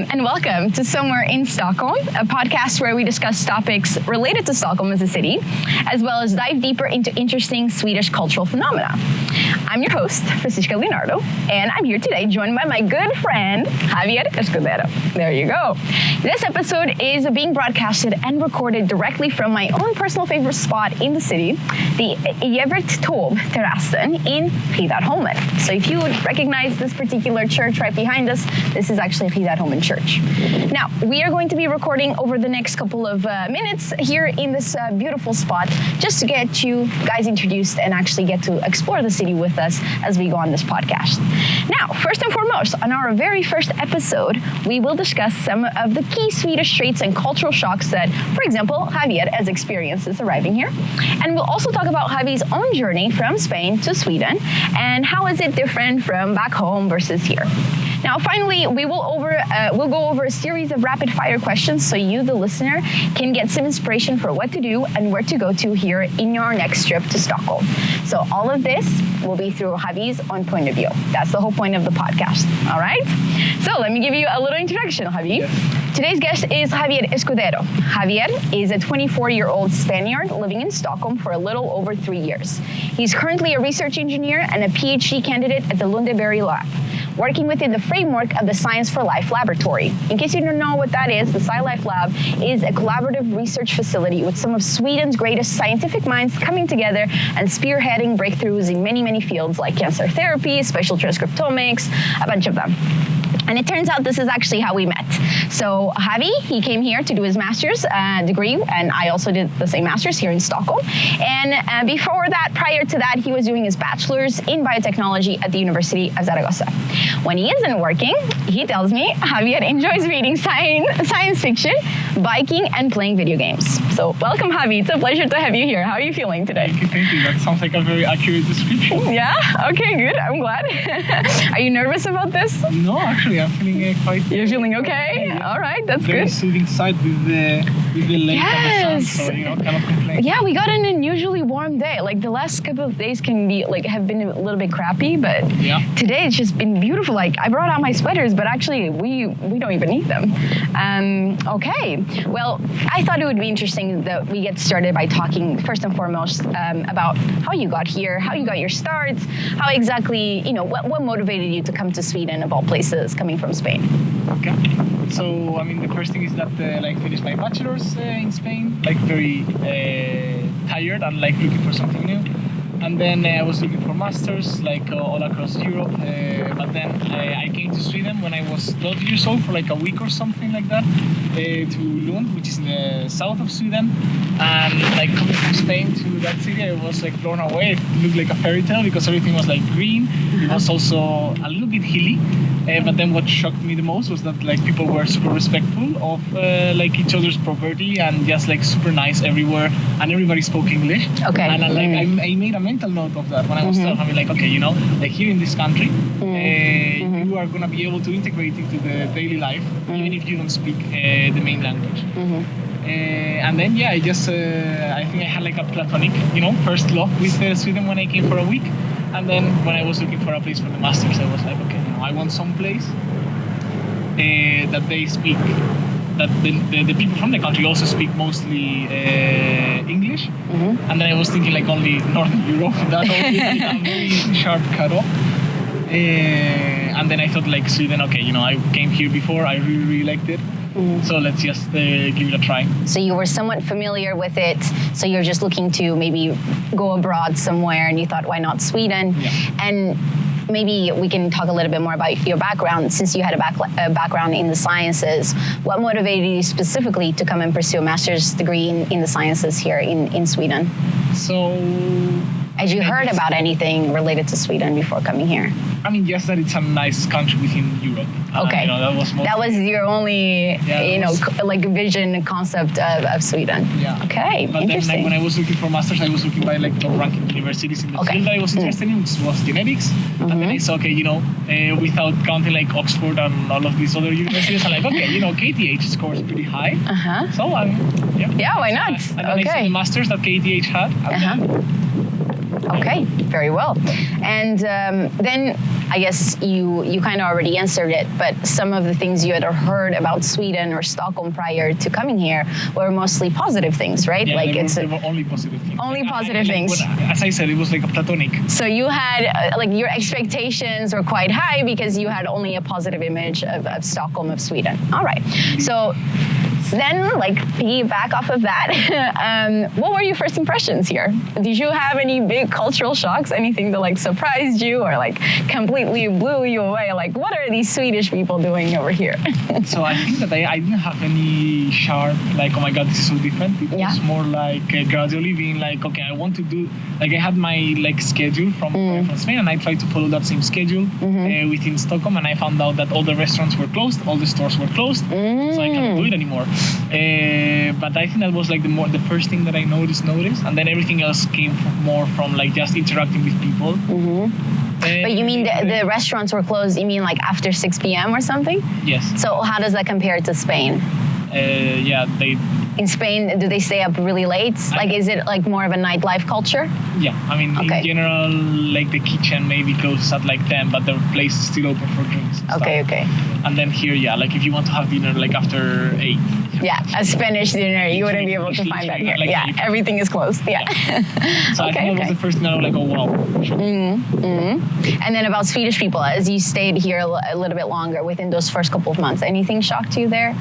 And welcome to Somewhere in Stockholm, a podcast where we discuss topics related to Stockholm as a city, as well as dive deeper into interesting Swedish cultural phenomena. I'm your host, Francisca Leonardo, and I'm here today joined by my good friend, Javier Escudero. There you go. This episode is being broadcasted and recorded directly from my own personal favorite spot in the city, the Terrassen in Riddarholmen. So if you would recognize this particular church right behind us, this is actually Riddarholmen Church. Now, we are going to be recording over the next couple of minutes here in this beautiful spot, just to get you guys introduced and actually get to explore the city with us as we go on this podcast. Now, first and foremost, on our very first episode, we will discuss some of the key Swedish traits and cultural shocks that, for example, Javier has experienced since arriving here. And we'll also talk about Javier's own journey from Spain to Sweden and how is it different from back home versus here. Now, finally, we'll go over a series of rapid-fire questions so you, the listener, can get some inspiration for what to do and where to go to here in your next trip to Stockholm. So all of this will be through Javier's own point of view. That's the whole point of the podcast, all right? So let me give you a little introduction, Javier. Yes. Today's guest is Javier Escudero. Javier is a 24-year-old Spaniard living in Stockholm for a little over 3 years. He's currently a research engineer and a PhD candidate at the Lundeberg Lab, working within the framework of the Science for Life Laboratory. In case you don't know what that is, the SciLife Lab is a collaborative research facility with some of Sweden's greatest scientific minds coming together and spearheading breakthroughs in many, many fields like cancer therapy, spatial transcriptomics, a bunch of them. And it turns out this is actually how we met. So Javi, he came here to do his master's degree, and I also did the same master's here in Stockholm. And before that, prior to that, he was doing his bachelor's in biotechnology at the University of Zaragoza. When he isn't working, he tells me Javier enjoys reading science fiction, biking, and playing video games. So welcome, Javi. It's a pleasure to have you here. How are you feeling today? Thank you. That sounds like a very accurate description. Yeah? Okay, good. I'm glad. Are you nervous about this? No, actually, I'm feeling quite... You're feeling okay? Yeah. All right, that's very good. Soothing side with the lake and the sun, so cannot complain. Yeah, we got an unusually warm day. Like the last couple of days can be have been a little bit crappy, but today it's just been beautiful. Like I brought out my sweaters, but actually we don't even need them. Okay, well, I thought it would be interesting that we get started by talking first and foremost about how you got here, how you got your start, how exactly, what motivated you to come to Sweden of all places, coming from Spain. Okay. So, the first thing is that I finished my bachelor's in Spain, very tired and looking for something new. And then I was looking for masters all across Europe. But then I came to Sweden when I was 12 years old for a week or something like that, to Lund, which is in the south of Sweden. And coming from Spain to that city, I was blown away. It looked like a fairy tale because everything was green. It was also a little bit hilly. But then what shocked me the most was that people were super respectful of each other's property and just super nice everywhere, and everybody spoke English. Okay. And I made a mental note of that when I was telling me here in this country, you are gonna be able to integrate into the daily life even if you don't speak the main language. And then I think I had a platonic first love with Sweden when I came for a week. And then when I was looking for a place for the masters, I was I want some place that they speak, that the people from the country also speak mostly English. And then I was thinking only Northern Europe, that would be a very sharp cutoff. And then I thought Sweden, I came here before, I really liked it. So let's just give it a try. So you were somewhat familiar with it, so you're just looking to maybe go abroad somewhere, and you thought, why not Sweden? Yeah. And maybe we can talk a little bit more about your background, since you had a background in the sciences. What motivated you specifically to come and pursue a master's degree in the sciences here in Sweden? So. Had you heard about anything related to Sweden before coming here? I mean, yes, that it's a nice country within Europe. Okay. That was your only, like vision concept of Sweden. Yeah. Okay. But interesting. then, when I was looking for masters, I was looking by like top-ranking universities in the field that I was interested in, which was genetics. And then I saw, without counting like Oxford and all of these other universities, I'm like, KTH scores pretty high. So yeah, why not? And then I see the masters that KTH had. Okay, very well. And then I guess you kind of already answered it, but some of the things you had heard about Sweden or Stockholm prior to coming here were mostly positive things, right? Yeah, like they were only positive things. Only positive things. As I said, it was like a platonic. So you had like your expectations were quite high because you had only a positive image of Stockholm, of Sweden. All right. So then, like, piggyback off of that, what were your first impressions here? Did you have any big cultural shocks? Anything that like surprised you or like completely blew you away? Like, what are these Swedish people doing over here? So I think that I didn't have any sharp, like, oh my God, this is so different. It was more like gradually being like, okay, I want to do, like I had my like schedule from Spain and I tried to follow that same schedule within Stockholm, and I found out that all the restaurants were closed, all the stores were closed, so I couldn't do it anymore. But I think that was like the first thing that I noticed, and then everything else came from like just interacting with people. But you mean the restaurants were closed? You mean like after 6 p.m. or something? Yes. So how does that compare to Spain? In Spain, do they stay up really late? Like, is it like more of a nightlife culture? Yeah, I mean, in general, like the kitchen maybe closes at like 10, but the place is still open for drinks. Okay. And then here, like if you want to have dinner like after 8. Yeah, a Spanish dinner, you wouldn't be able to find that here. Like everything is closed. Yeah. So I think that was the first thing I was like, oh wow. Sure. And then about Swedish people, as you stayed here a little bit longer within those first couple of months, anything shocked you there?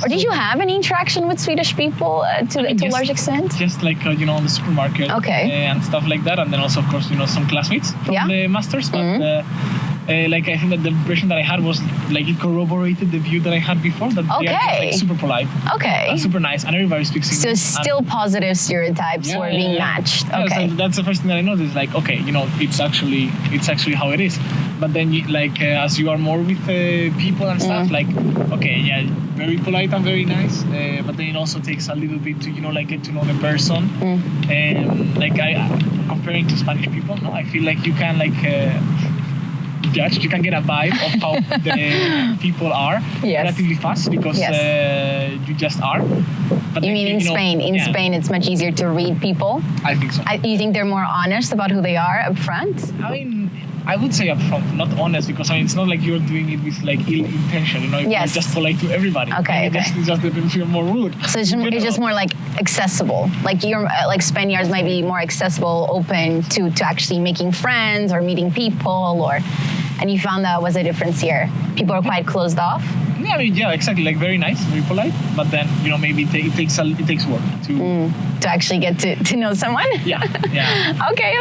Or did you have any interaction with Swedish people to a large extent? Just like, on the supermarket and stuff like that. And then also, of course, some classmates from the masters. But like I think that the impression that I had was like it corroborated the view that I had before, that they are just, like, super polite, and super nice, and everybody speaks English. So still positive stereotypes were being matched. So that's the first thing that I noticed. Like, okay, it's actually how it is. But then, as you are more with people and stuff, like, okay, very polite and very nice. But then it also takes a little bit to get to know the person. Like comparing to Spanish people, I feel like you can judge. You can get a vibe of how the people are relatively fast because you just are. But you mean in Spain? In Spain, it's much easier to read people. I think so. You think they're more honest about who they are up front? I mean, I would say upfront, not honest, because it's not like you're doing it with like ill intention. You're just polite to everybody. Okay. It just depends if you're more rude. So it's just more like accessible. Like you're like Spaniards might be more accessible, open to actually making friends or meeting people, and you found that was a difference here. People are quite closed off. Yeah, exactly. Like very nice, very polite, but then maybe it takes work to actually get to know someone. Yeah. Okay.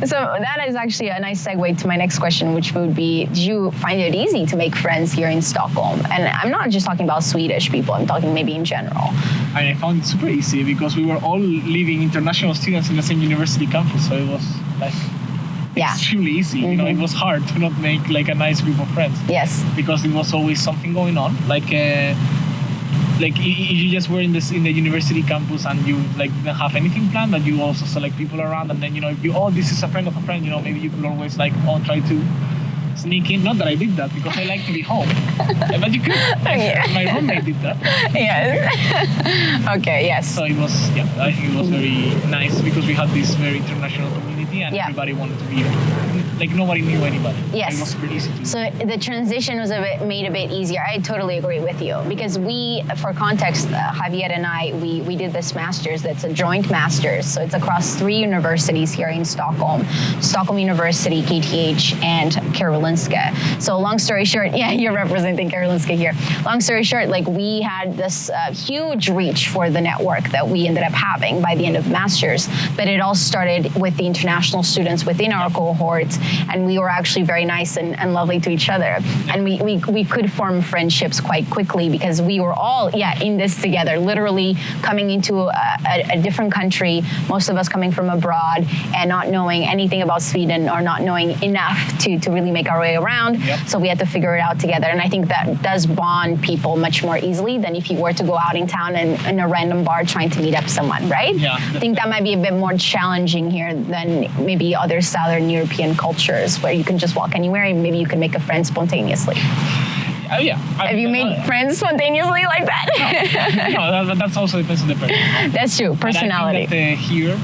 So that is actually a nice segue to my next question, which would be: did you find it easy to make friends here in Stockholm? And I'm not just talking about Swedish people. I'm talking maybe in general. I found it super easy because we were all living international students in the same university campus, so it was like. Extremely easy. It was hard to not make like a nice group of friends. Yes. Because there was always something going on. Like you just were in the university campus and you like didn't have anything planned, but you also saw like people around, and then if you this is a friend of a friend, maybe you could always like try to sneak in. Not that I did that because I like to be home, but you could. My roommate did that. Yes. Okay. Yes. So it was. I think it was very nice because we had this very international community and everybody wanted to be. Like nobody knew anybody. Yes. It was pretty easy to. So the transition was made a bit easier. I totally agree with you because for context, Javier and I, we did this master's. That's a joint master's. So it's across 3 universities here in Stockholm: Stockholm University, KTH, and Karolinska. So long story short, you're representing Karolinska here. Long story short, like we had this huge reach for the network that we ended up having by the end of master's. years. But it all started with the international students within our cohort, and we were actually very nice and lovely to each other. And we could form friendships quite quickly because we were all, in this together, literally coming into a different country, most of us coming from abroad and not knowing anything about Sweden or not knowing enough to really make our way around. So we had to figure it out together. And I think that does bond people much more easily than if you were to go out in town and in a random bar trying to meet up someone, right? Yeah. I think that might be a bit more challenging here than maybe other Southern European cultures where you can just walk anywhere and maybe you can make a friend spontaneously. Have you made friends spontaneously like that? No, that's also depends on the person. That's true, personality. And I think that here,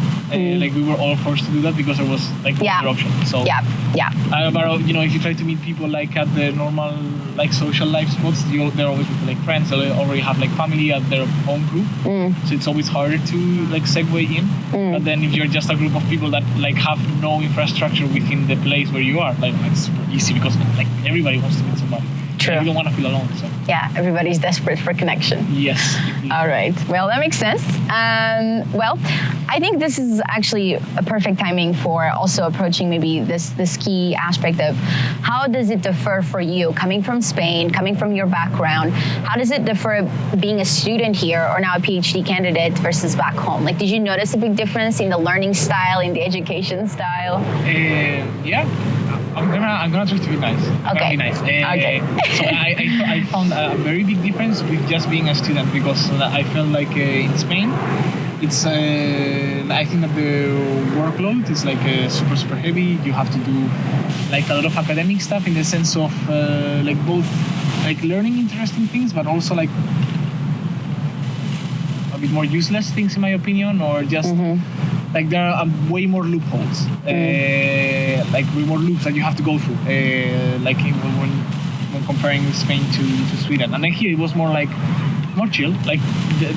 like we were all forced to do that because there was like no other option. So but if you try to meet people like at the normal like social life spots, they're always with like friends. They already have like family at their own group, so it's always harder to like segue in. But then if you're just a group of people that like have no infrastructure within the place where you are, like it's super easy because like everybody wants to meet somebody. True. You don't want to feel alone. So. Yeah, everybody's desperate for connection. Yes. All right. Well, that makes sense. Well, I think this is actually a perfect timing for also approaching maybe this key aspect of how does it differ for you coming from Spain, coming from your background? How does it differ being a student here or now a PhD candidate versus back home? Like, did you notice a big difference in the learning style, in the education style? I'm gonna try to be nice. Okay. Be nice. Okay. So I found a very big difference with just being a student because I felt like in Spain, it's I think that the workload is like super heavy. You have to do like a lot of academic stuff in the sense of like both like learning interesting things, but also like a bit more useless things in my opinion, or just. Like there are way more loopholes, like way more loops that you have to go through, like when comparing Spain to Sweden. And then here it was more like more chill. Like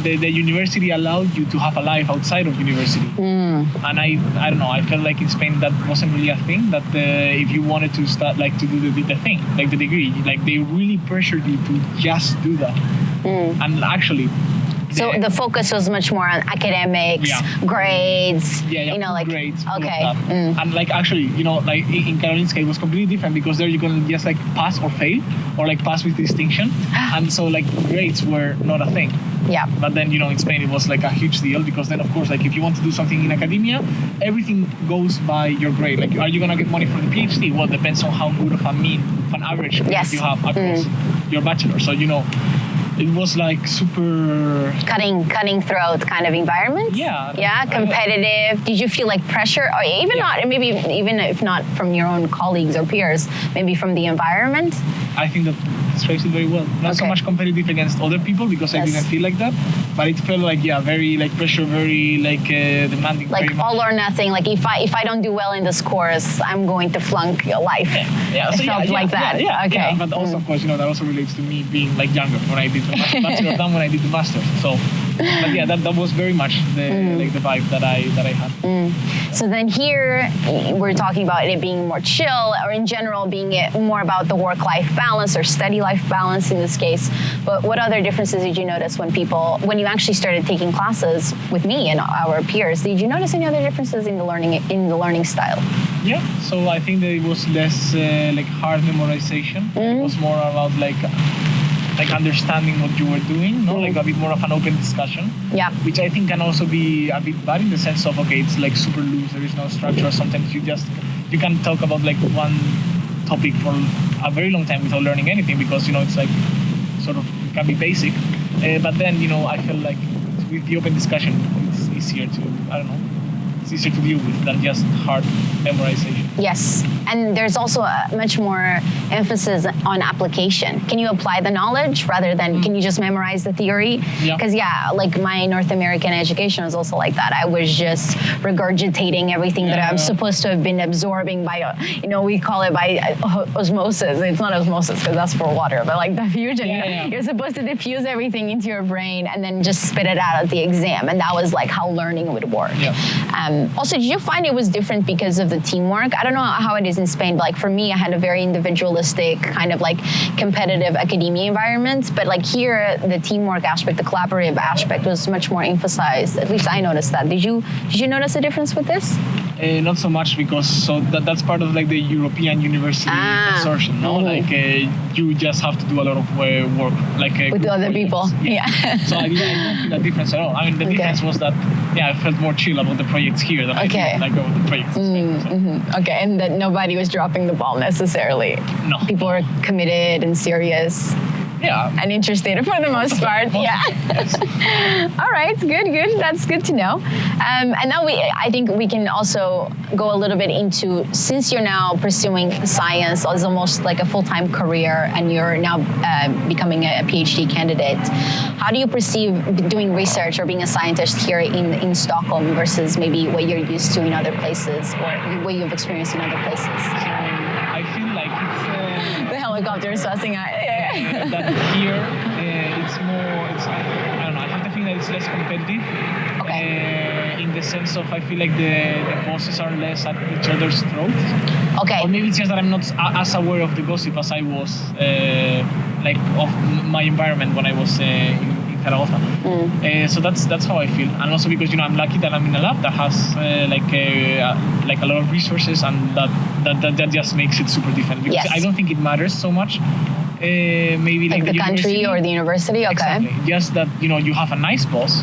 the university allowed you to have a life outside of university. And I don't know. I felt like in Spain that wasn't really a thing. That if you wanted to start like to do the thing, like the degree, like they really pressured you to just do that. And actually. So the focus was much more on academics, grades, like grades. Okay. And like actually, like in Karolinska it was completely different because there you can just like pass or fail or like pass with distinction. And so like grades were not a thing. Yeah. But then, in Spain it was like a huge deal because then of course like if you want to do something in academia, everything goes by your grade. Like are you gonna get money for the PhD? Well, it depends on how good of an average you have across your bachelor. So it was like super cutting throat kind of environment. Yeah, competitive. Did you feel like pressure, or even not? Maybe even if not from your own colleagues or peers, maybe from the environment. I think that describes it very well. Not so much competitive against other people because I didn't feel like that, but it felt like very like pressure, very like demanding. Like very all or nothing. Like if I don't do well in this course, I'm going to flunk your life. Yeah. So it felt like that. Yeah, okay. Yeah, but also of course that also relates to me being like younger when I did the bachelor than when I did the master's. So, but yeah, that was very much the like the vibe that I had. So then here we're talking about it being more chill, or in general being more about the work-life balance or study-life balance in this case. But what other differences did you notice when you actually started taking classes with me and our peers? Did you notice any other differences in the learning style? Yeah. So I think that it was less like hard memorization. It was more about like understanding what you were doing, like a bit more of an open discussion. Yeah. Which I think can also be a bit bad in the sense of it's like super loose. There is no structure. Sometimes you can talk about like one topic for a very long time without learning anything because it's like sort of it can be basic. But then I feel like with the open discussion, it's easier to it's easier to deal with than just hard memorization. Yes, and there's also a much more emphasis on application. Can you apply the knowledge rather than can you just memorize the theory? Because like my North American education was also like that. I was just regurgitating everything that I'm supposed to have been absorbing by, we call it by osmosis. It's not osmosis because that's for water, but like diffusion. You're supposed to diffuse everything into your brain and then just spit it out at the exam. And that was like how learning would work. Also, did you find it was different because of the teamwork? I don't know how it is in Spain, but like for me, I had a very individualistic kind of like competitive academia environment. But like here, the teamwork aspect, the collaborative aspect was much more emphasized. At least I noticed that. Did you notice a difference with this? Not so much because that's part of like the European University consortium, no? Like you just have to do a lot of work, like with other people. Yeah. So I don't feel that difference at all. I mean, the difference was that I felt more chill about the projects here than I did like about the projects. Okay, and that nobody was dropping the ball necessarily. No. People were committed and serious. Yeah. And interested for the most part. Yeah. Yes. All right. Good. That's good to know. And now I think we can also go a little bit into, since you're now pursuing science as almost like a full-time career and you're now becoming a PhD candidate, how do you perceive doing research or being a scientist here in Stockholm versus maybe what you're used to in other places or what you've experienced in other places? So I feel like it's... the helicopter is sussing out. That here it's more, I don't know, I have the feeling that it's less competitive. Okay. In the sense of I feel like the bosses are less at each other's throats. Okay. Or maybe it's just that I'm not as aware of the gossip as I was like of my environment when I was in Zaragoza. So that's how I feel, and also because I'm lucky that I'm in a lab that has like a lot of resources, and that just makes it super different. Because I don't think it matters so much. Maybe like the country or the university. Okay. Exactly. Just that you have a nice boss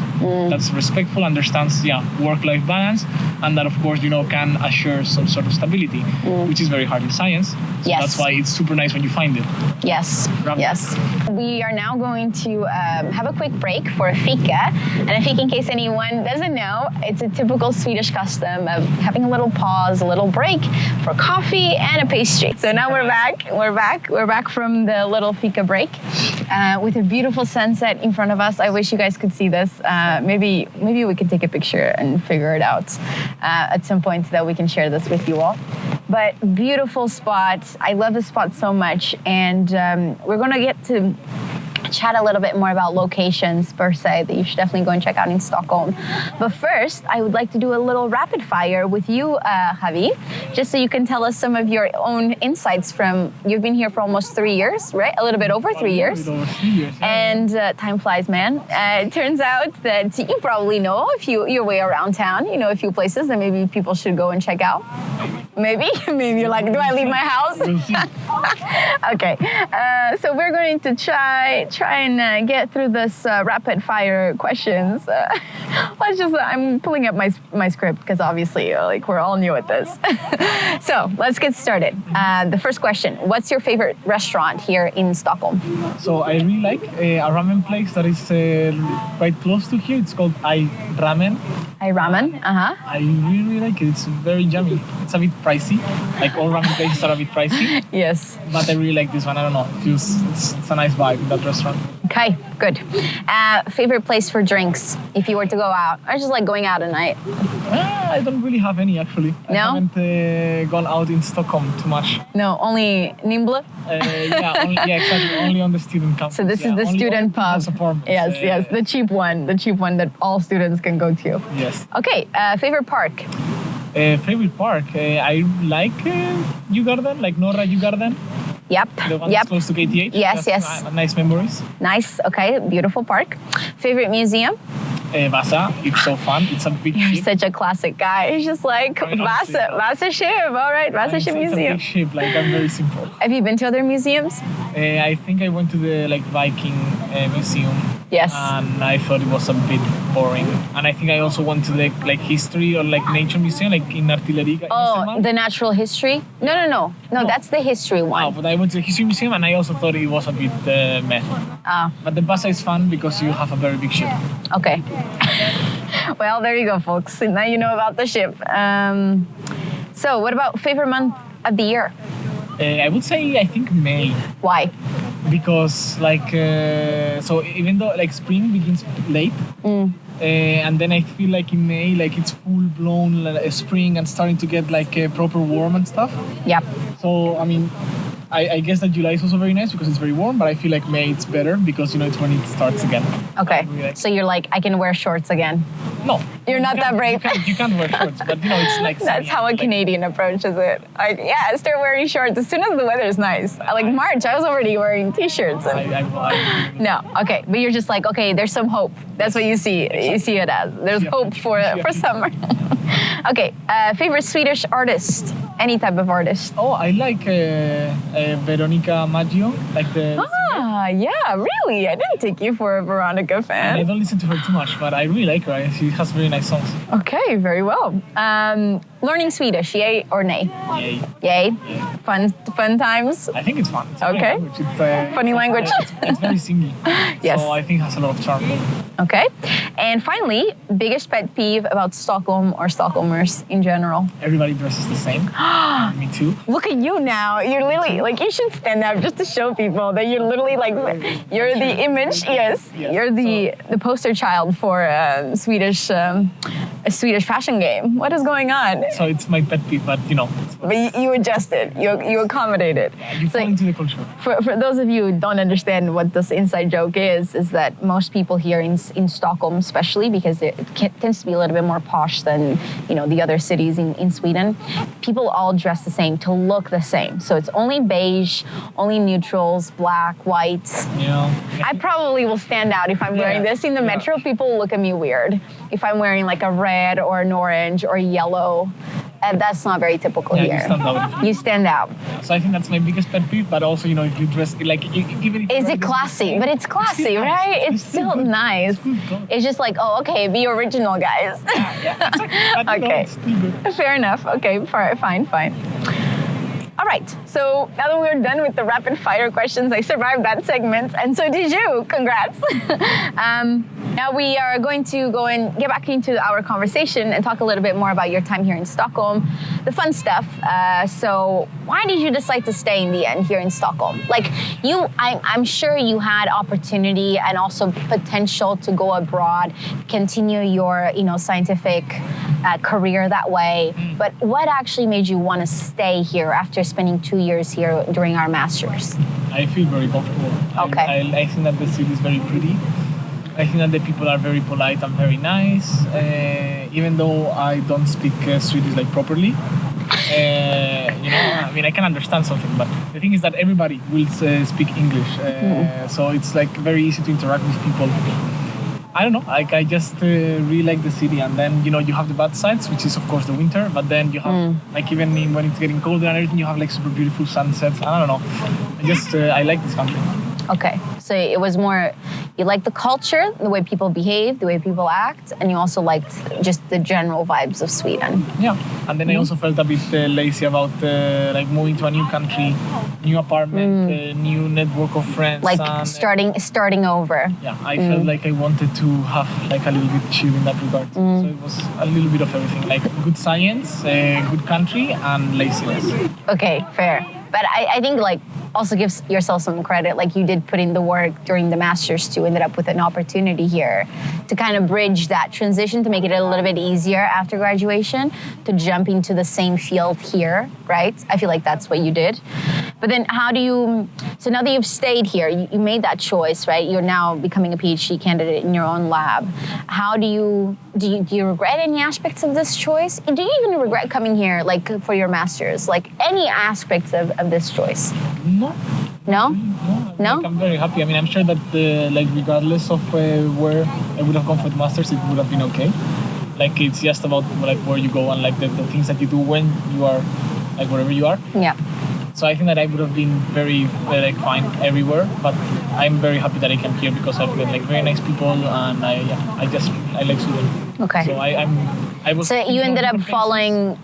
that's respectful, understands work-life balance, and that of course can assure some sort of stability, which is very hard in science. So that's why it's super nice when you find it. Yes. Yes. We are now going to have a quick break for a fika, and a fika, in case anyone doesn't know, it's a typical Swedish custom of having a little pause, a little break for coffee and a pastry. So now we're back. We're back from the little fika break with a beautiful sunset in front of us. I wish you guys could see this. Maybe we could take a picture and figure it out at some point so that we can share this with you all. But beautiful spot. I love this spot so much, and we're gonna get to chat a little bit more about locations per se that you should definitely go and check out in Stockholm. But first, I would like to do a little rapid fire with you, Javi, just so you can tell us some of your own insights from, you've been here for almost 3 years, right? A little bit over 3 years. Over 3 years. And time flies, man. It turns out that you probably know your way around town. You know a few places that maybe people should go and check out. Maybe you're like, do I leave my house? We'll see. Okay, so we're going to try and get through this rapid fire questions. I'm pulling up my script because obviously we're all new at this. So let's get started. The first question: what's your favorite restaurant here in Stockholm? So I really like a ramen place that is quite close to here. It's called iRamen. iRamen. I really like it. It's very yummy. It's a bit pricey. Like all ramen places are a bit pricey. Yes. But I really like this one. I don't know. It's a nice vibe in that restaurant. Okay, good. Favorite place for drinks if you were to go out, or just like going out at night? I don't really have any actually. No? I haven't gone out in Stockholm too much. No, only Nimble? Exactly. Only on the student campus. So this is the student pub. Yes, the cheap one that all students can go to. Yes. Okay, favorite park? Favorite park? I like Djurgården, like Norra Djurgården. Yep. The one that's close to KTH. Yes. Nice memories. Nice. Okay, beautiful park. Favorite museum? Vasa. It's so fun. It's a big You're ship. such a classic guy. He's just like, Vasa ship. All right, Vasa ship museum. It's a big ship. Like, I'm very simple. Have you been to other museums? I think I went to the Viking museum. Yes. And I thought it was a bit boring. And I think I also went to the history or nature museum, like in Artilleria. Oh, the natural history? No, that's the history one. Oh, but I went to the history museum and I also thought it was a bit meh. But the Vasa is fun because you have a very big ship. Okay. Well, there you go, folks. Now you know about the ship. So what about favorite month of the year? I would say, I think May. Why? Because so even though spring begins late, and then I feel like in May it's full blown spring and starting to get proper warm and stuff. Yep. So I mean, I guess that July is also very nice because it's very warm, but I feel like May it's better because it's when it starts again. Okay, Really so you're like, I can wear shorts again. No. You're not that brave. You can't wear shorts, but it's like... That's how a Canadian approaches it. Like, yeah, start wearing shorts as soon as the weather's nice. Like March, I was already wearing t-shirts. No, okay, but you're just like, okay, there's some hope. That's what you see. Exactly. You see it as. There's hope for summer. Okay, favorite Swedish artist? Any type of artist? Oh, I like Veronica Maggio, like the... Yeah, really? I didn't take you for a Veronica fan. I don't listen to her too much, but I really like her. She has very nice songs. Okay, very well. Learning Swedish, yay or nay? Yay. Yay? Fun times? I think it's fun. It's okay. Funny language. It's very singy. Yes. So I think it has a lot of charm. Okay. And finally, biggest pet peeve about Stockholm or Stockholmers in general? Everybody dresses the same. Me too. Look at you now. You're literally, like, you should stand up just to show people that you're literally, like, you're the image. Yes. You're the poster child for a Swedish fashion game. What is going on? So it's my pet peeve, but But you adjusted. You accommodated. You fall into the culture. For those of you who don't understand what this inside joke is that most people here in Stockholm, especially because it tends to be a little bit more posh than the other cities in Sweden, people all dress the same to look the same. So it's only beige, only neutrals, black, white. Yeah. I probably will stand out if I'm wearing this in the metro. People look at me weird if I'm wearing like a red or an orange or a yellow. And that's not very typical here. You stand out. You stand out. So I think that's my biggest pet peeve, but also, if you dress, like, even if... Is it classy? But it's classy, right? It's still nice. It's just like, oh, okay, be original, guys. Yeah, exactly. Okay. It's still good. Fair enough. Okay, fine. All right, so now that we're done with the rapid fire questions, I survived that segment, and so did you. Congrats. Now we are going to go and get back into our conversation and talk a little bit more about your time here in Stockholm, the fun stuff. So why did you decide to stay in the end here in Stockholm? Like I'm sure you had opportunity and also potential to go abroad, continue your scientific career that way. But what actually made you want to stay here after spending 2 years here during our masters? I feel very comfortable. Okay. I think that the city is very pretty. I think that the people are very polite and very nice. Even though I don't speak Swedish like properly, I can understand something. But the thing is that everybody will speak English, so it's like very easy to interact with people. I don't know, like I just really like the city, and then you have the bad sides, which is of course the winter, but then you have like even when it's getting colder and everything, you have like super beautiful sunsets. I don't know, I like this country. Okay, so it was more, you like the culture, the way people behave, the way people act, and you also liked just the general vibes of Sweden. Yeah, and then I also felt a bit lazy about like moving to a new country, new apartment, new network of friends. Like starting over. Yeah, I felt like I wanted to have like a little bit chill in that regard. So it was a little bit of everything, like good science, good country, and laziness. Okay, fair. But I think like also gives yourself some credit, like you did put in the work during the masters to ended up with an opportunity here to kind of bridge that transition to make it a little bit easier after graduation to jump into the same field here, right? I feel like that's what you did. But then so now that you've stayed here, you made that choice, right? You're now becoming a PhD candidate in your own lab. How do you regret any aspects of this choice? Do you even regret coming here, like for your masters? Like any aspects of this choice? No. No? No? Like, I'm very happy. I mean, I'm sure that like regardless of where I would have gone for the masters, it would have been okay. Like it's just about like where you go and like the things that you do when you are like wherever you are. Yeah. So I think that I would have been very like fine everywhere, but I'm very happy that I came here because I've met like very nice people, and I like Sweden. Okay. So I was. So you ended up falling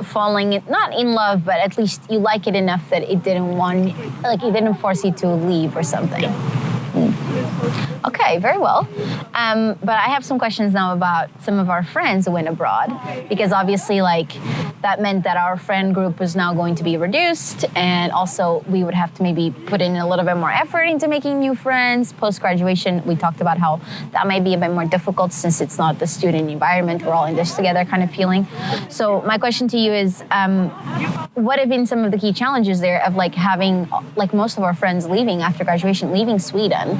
not in love, but at least you like it enough that it didn't force you to leave or something. Yeah. Okay, very well. But I have some questions now about some of our friends who went abroad, because obviously, like, that meant that our friend group was now going to be reduced, and also we would have to maybe put in a little bit more effort into making new friends. Post-graduation, we talked about how that might be a bit more difficult since it's not the student environment, we're all in this together kind of feeling. So my question to you is, what have been some of the key challenges there of like having like most of our friends leaving after graduation, leaving Sweden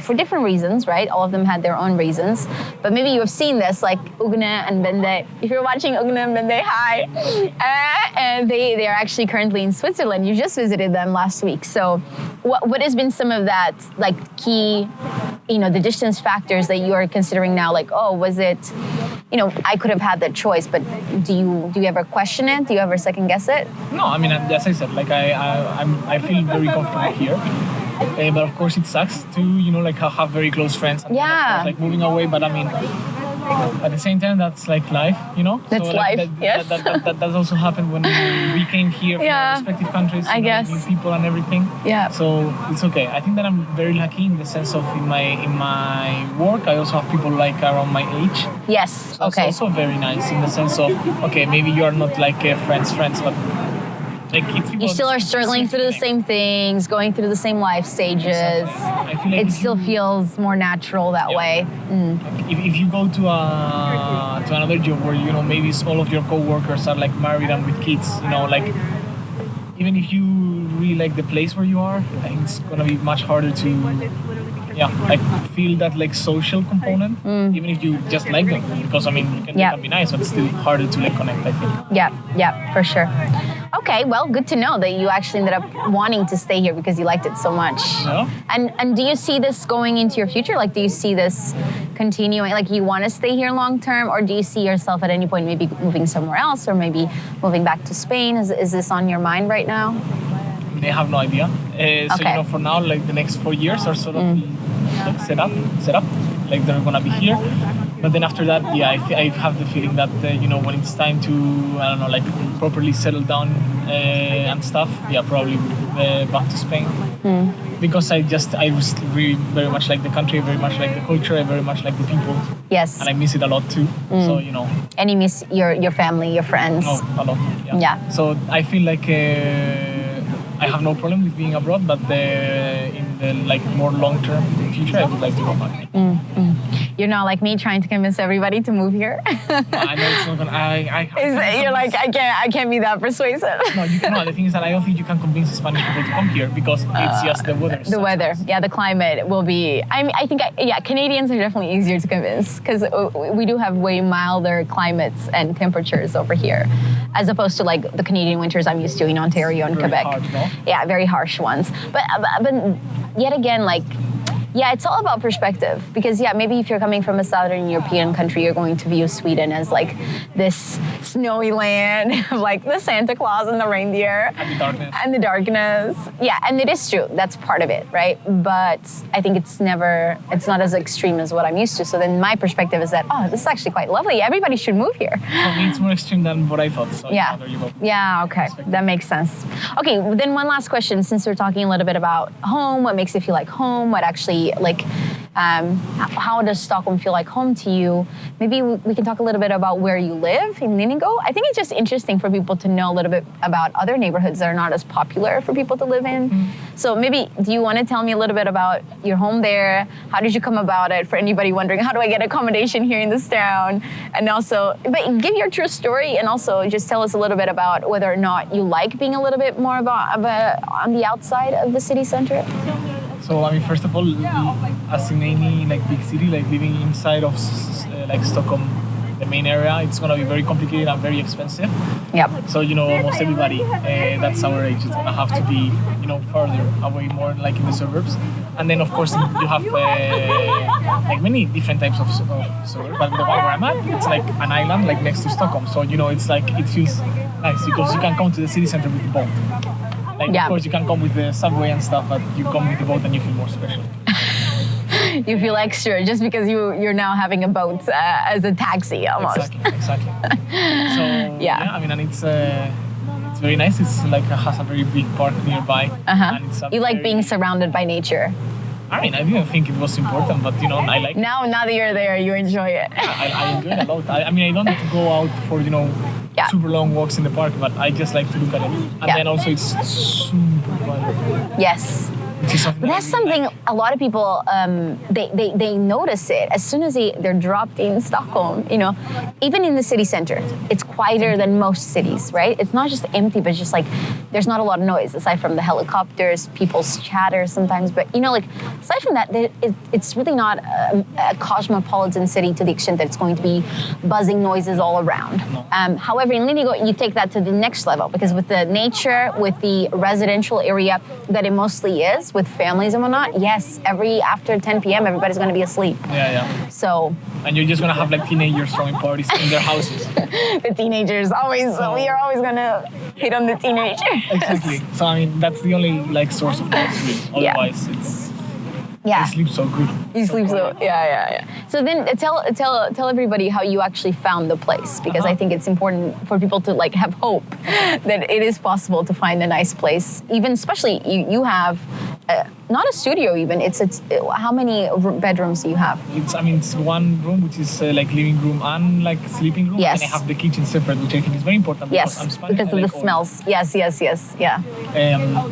for different reasons, right? All of them had their own reasons, but maybe you have seen this, like Ugne and Bende. If you're watching Ugne and Bende, hi. And they are actually currently in Switzerland. You just visited them last week. So what has been some of that like key, the distance factors that you are considering now? Like, oh, was it, I could have had that choice, but do you ever question it? Do you ever second guess it? No, I mean, as I said, like I feel very comfortable here. But of course it sucks to, like have very close friends. And yeah. Of course, like moving away, but I mean, at the same time, that's like life, That's so, life, like, yes. That also happened when we came here from our respective countries. I guess. New people and everything. Yeah. So it's okay. I think that I'm very lucky in the sense of in my work, I also have people like around my age. Yes. So okay. it's also very nice in the sense of, okay, maybe you are not like friends, but like you still are struggling through the same things, going through the same life stages. Exactly. I feel like it still feels more natural that way. If you go to another job where maybe all of your coworkers are like married and with kids, like even if you really like the place where you are, I think it's gonna be much harder to like feel that like social component, even if you just like them, because I mean you can be nice, but it's still harder to like connect, I think. Yeah, for sure. Okay, well, good to know that you actually ended up wanting to stay here because you liked it so much. Yeah. And do you see this going into your future? Like, do you see this continuing? Like, you want to stay here long term, or do you see yourself at any point maybe moving somewhere else, or maybe moving back to Spain? Is this on your mind right now? I have no idea. So for now, like the next 4 years are sort of like set up. Like they're gonna be here. But then after that, I have the feeling that when it's time to like properly settle down and stuff, probably back to Spain. Because I was really very much like the country, very much like the culture, I very much like the people. Yes. And I miss it a lot too. So And you miss your family, your friends. Oh, a lot. Yeah. So I feel like I have no problem with being abroad, but in the like more long-term future, I would like to go back. You're not like me trying to convince everybody to move here. I know it's not gonna. You're like, I can't be that persuasive. No, you cannot. The thing is that I don't think you can convince Spanish people to come here because it's just the weather. The weather, the climate will be. I think Canadians are definitely easier to convince because we do have way milder climates and temperatures over here, as opposed to like the Canadian winters I'm used to in Ontario and Quebec. Hard, no? Yeah, very harsh ones. But yet again, like. Yeah, it's all about perspective because maybe if you're coming from a Southern European country, you're going to view Sweden as like this snowy land of like the Santa Claus and the reindeer. And the darkness. Yeah, and it is true. That's part of it, right? But I think it's not as extreme as what I'm used to. So then my perspective is that, this is actually quite lovely. Everybody should move here. For me, it's more extreme than what I thought. So there you go. Yeah, okay. That makes sense. Okay, then one last question, since we're talking a little bit about home, what makes it feel like home, what actually like how does Stockholm feel like home to you? Maybe we can talk a little bit about where you live in Linigo. I think it's just interesting for people to know a little bit about other neighborhoods that are not as popular for people to live in. So maybe, do you want to tell me a little bit about your home there? How did you come about it? For anybody wondering, how do I get accommodation here in this town? And also, but give your true story and also just tell us a little bit about whether or not you like being a little bit more on the outside of the city center. So I mean, first of all, as in any like big city, like living inside of like Stockholm, the main area, it's gonna be very complicated and very expensive. Yep. So almost everybody that's our age is gonna have to be further away, more like in the suburbs. And then of course you have like many different types of suburbs. But the one where I'm at, it's like an island like next to Stockholm. So it's like it feels nice because you can come to the city center with the boat. Like, of course, you can come with the subway and stuff, but you come with the boat and you feel more special. You feel extra just because you're now having a boat as a taxi almost. Exactly. So I mean, and it's very nice. It's like has a very big park nearby. And it's you like being surrounded by nature. I mean, I didn't think it was important, but I like. Now that you're there, you enjoy it. I enjoy it a lot. I mean, I don't have to go out for Yeah. super long walks in the park, but I just like to look at it. And Yeah. then also it's super quiet. Yes. Which is something But I that's really something like. a lot of people they notice it as soon as they're dropped in Stockholm. You know, even in the city center, it's quieter than most cities, right? It's not just empty, but it's just like there's not a lot of noise aside from the helicopters, people's chatter sometimes. But you know, like aside from that, it's really not a cosmopolitan city to the extent that it's going to be buzzing noises all around. However, in Linigo, you take that to the next level because with the nature, with the residential area that it mostly is, with families and whatnot, yes, after 10 p.m. everybody's going to be asleep. Yeah. So And you're just gonna have like teenagers throwing parties in their houses. the teenagers we are always going to hit on the teenagers. Exactly. So I mean, that's the only like source of noise. Really. Yeah. Otherwise, it's Yeah. they sleep so good. You sleep so yeah. So then tell everybody how you actually found the place because I think it's important for people to like have hope that it is possible to find a nice place. Even especially you have not a studio even. It's how many bedrooms do you have? It's one room which is like living room and like sleeping room. Yes. And I have the kitchen separate, which I think is very important because Yes, I'm Spanish. because I of like the all. smells. Yes. Yeah.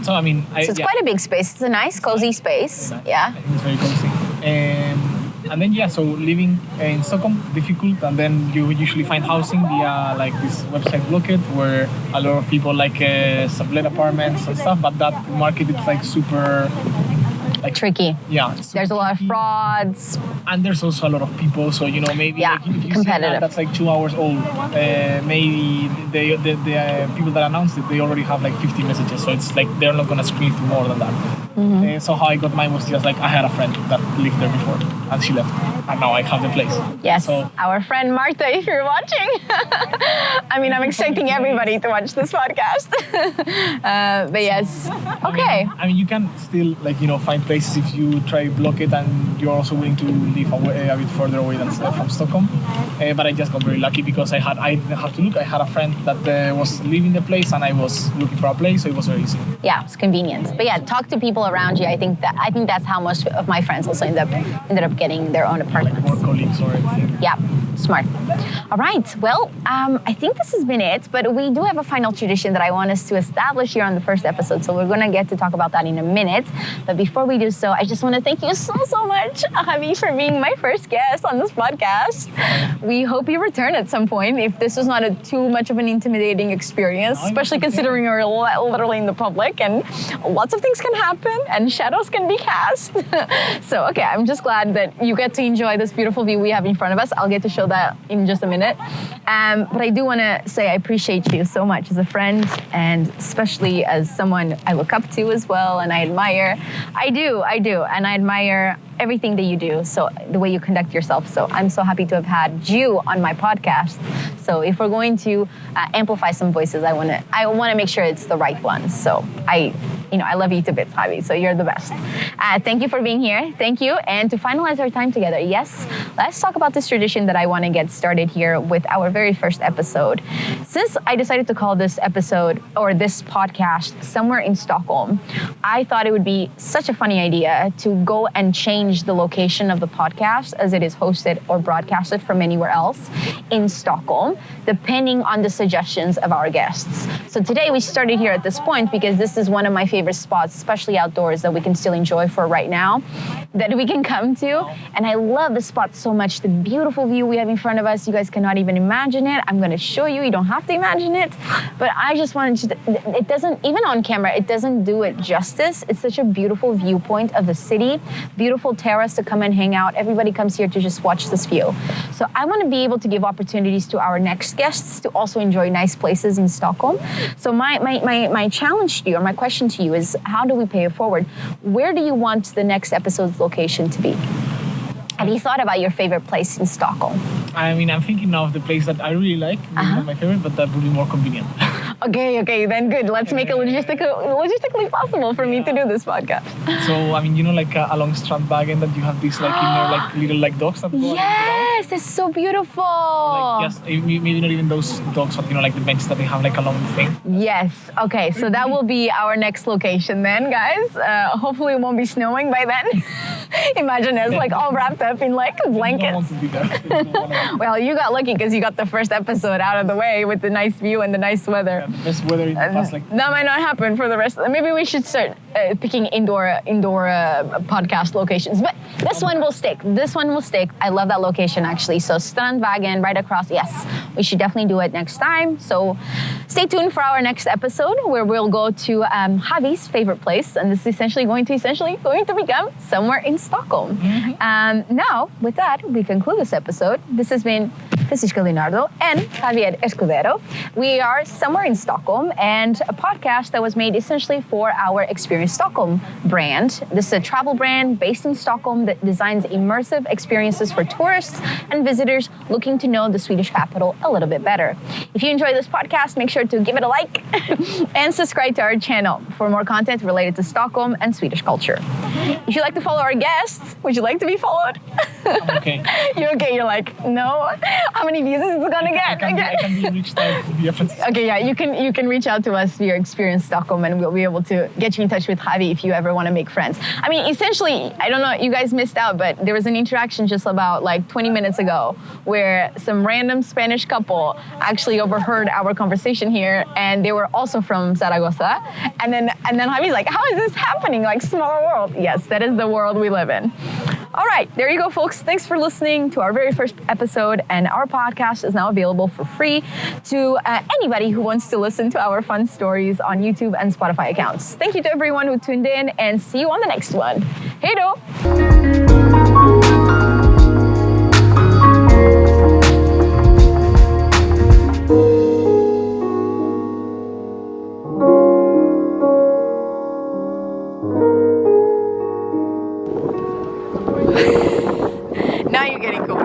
So I mean, So it's quite a big space. It's a nice, cozy space. Yeah. I think it's very cozy. And then so living in Stockholm difficult, and then you usually find housing via like this website Blocket, where a lot of people like sublet apartments and stuff. But that market is like super like Tricky. Yeah, it's There's a lot of tricky. frauds. And there's also a lot of people, so you know maybe Yeah, like, if you see competitive. that that's like 2 hours old, maybe the people that announced it they already have like 50 messages, so it's like they're not gonna screen through more than that. So how I got mine was just like I had a friend that lived there before, and she left, and now I have the place. Yes, So our friend Marta, if you're watching. I mean, I'm expecting everybody to watch this podcast. But yes, okay. I mean, you can still like find places if you try block it, and you're also willing to live away, a bit further away than from Stockholm. But I just got very lucky because I didn't have to look. I had a friend that was living the place, and I was looking for a place, so it was very easy. Yeah, it's convenient. But yeah, talk to people around you. I think that's how most of my friends also ended up getting their own Like apartments. work colleagues or anything. Yeah, smart. All right. Well, I think this has been it, but we do have a final tradition that I want us to establish here on the first episode. So we're going to get to talk about that in a minute. But before we do so, I just want to thank you so much, Javi, for being my first guest on this podcast. We hope you return at some point if this was not too much of an intimidating experience, especially considering you're literally in the public and lots of things can happen and shadows can be cast. So, okay, I'm just glad that you get to enjoy this beautiful view we have in front of us. I'll get to show that in just a minute. But I do want to say I appreciate you so much as a friend and especially as someone I look up to as well and I admire. I do. And I admire everything that you do, so the way you conduct yourself. So I'm so happy to have had you on my podcast. So if we're going to amplify some voices, I want to make sure it's the right ones. So I love you to bits, Javi. So you're the best. Thank you for being here. Thank you. And to finalize our time together, yes, let's talk about this tradition that I want to get started here with our very first episode. Since I decided to call this episode or this podcast Somewhere in Stockholm, I thought it would be such a funny idea to go and change the location of the podcast as it is hosted or broadcasted from anywhere else in Stockholm, depending on the suggestions of our guests. So today we started here at this point because this is one of my favorite spots, especially outdoors, that we can still enjoy for right now, that we can come to. And I love the spot so much, the beautiful view we have in front of us. You guys cannot even imagine it. I'm going to show you. You don't have to imagine it. But I just wanted to, it doesn't, even on camera, it doesn't do it justice. It's such a beautiful viewpoint of the city, beautiful terrace to come and hang out. Everybody comes here to just watch this view. So I want to be able to give opportunities to our next guests to also enjoy nice places in Stockholm. So my challenge to you, or my question to you is, how do we pay it forward? Where do you want the next episode's location to be? Have you thought about your favorite place in Stockholm? I mean, I'm thinking now of the place that I really like. Maybe not my favorite, but that would be more convenient. Okay, then good. Let's make it logistically possible for me to do this podcast. So, I mean, like along Strandvägen that you have these like inner like little like dogs that go along the Yes, that's so beautiful. Like, yes, maybe not even those dogs, but like the benches that they have like along the thing. Yes. Okay, so that will be our next location then, guys. Hopefully it won't be snowing by then. Imagine us like all wrapped up in like I don't blankets. want to be there. I don't wanna- Well, you got lucky because you got the first episode out of the way with the nice view and the nice weather. the best weather in the past, like That might not happen for the rest. Maybe we should start picking indoor podcast locations. But this one will stick. This one will stick. I love that location actually. So Strandvägen right across. Yes, we should definitely do it next time. So stay tuned for our next episode where we'll go to Javi's favorite place, and this is essentially going to become somewhere in Stockholm. Now, with that, we conclude this episode. This has been Francisco Leonardo and Javier Escudero. We are somewhere in Stockholm, and a podcast that was made essentially for our Experience Stockholm brand. This is a travel brand based in Stockholm that designs immersive experiences for tourists and visitors looking to know the Swedish capital a little bit better. If you enjoy this podcast, make sure to give it a like and subscribe to our channel for more content related to Stockholm and Swedish culture. If you'd like to follow our guests, would you like to be followed? I'm okay. You're okay. You're like, no. How many views is it gonna get? I can be reached out via Francisco. Okay, yeah, you can reach out to us via Experience Stockholm, and we'll be able to get you in touch with Javi if you ever want to make friends. I mean, essentially, I don't know, you guys missed out, but there was an interaction just about like 20 minutes ago where some random Spanish couple actually overheard our conversation here, and they were also from Zaragoza. And then Javi's like, how is this happening? Like, small world. Yes, that is the world we live in. All right, there you go, folks. Thanks for listening to our very first episode, and our podcast is now available for free to anybody who wants to listen to our fun stories on YouTube and Spotify accounts. Thank you to everyone who tuned in, and see you on the next one. Hej då!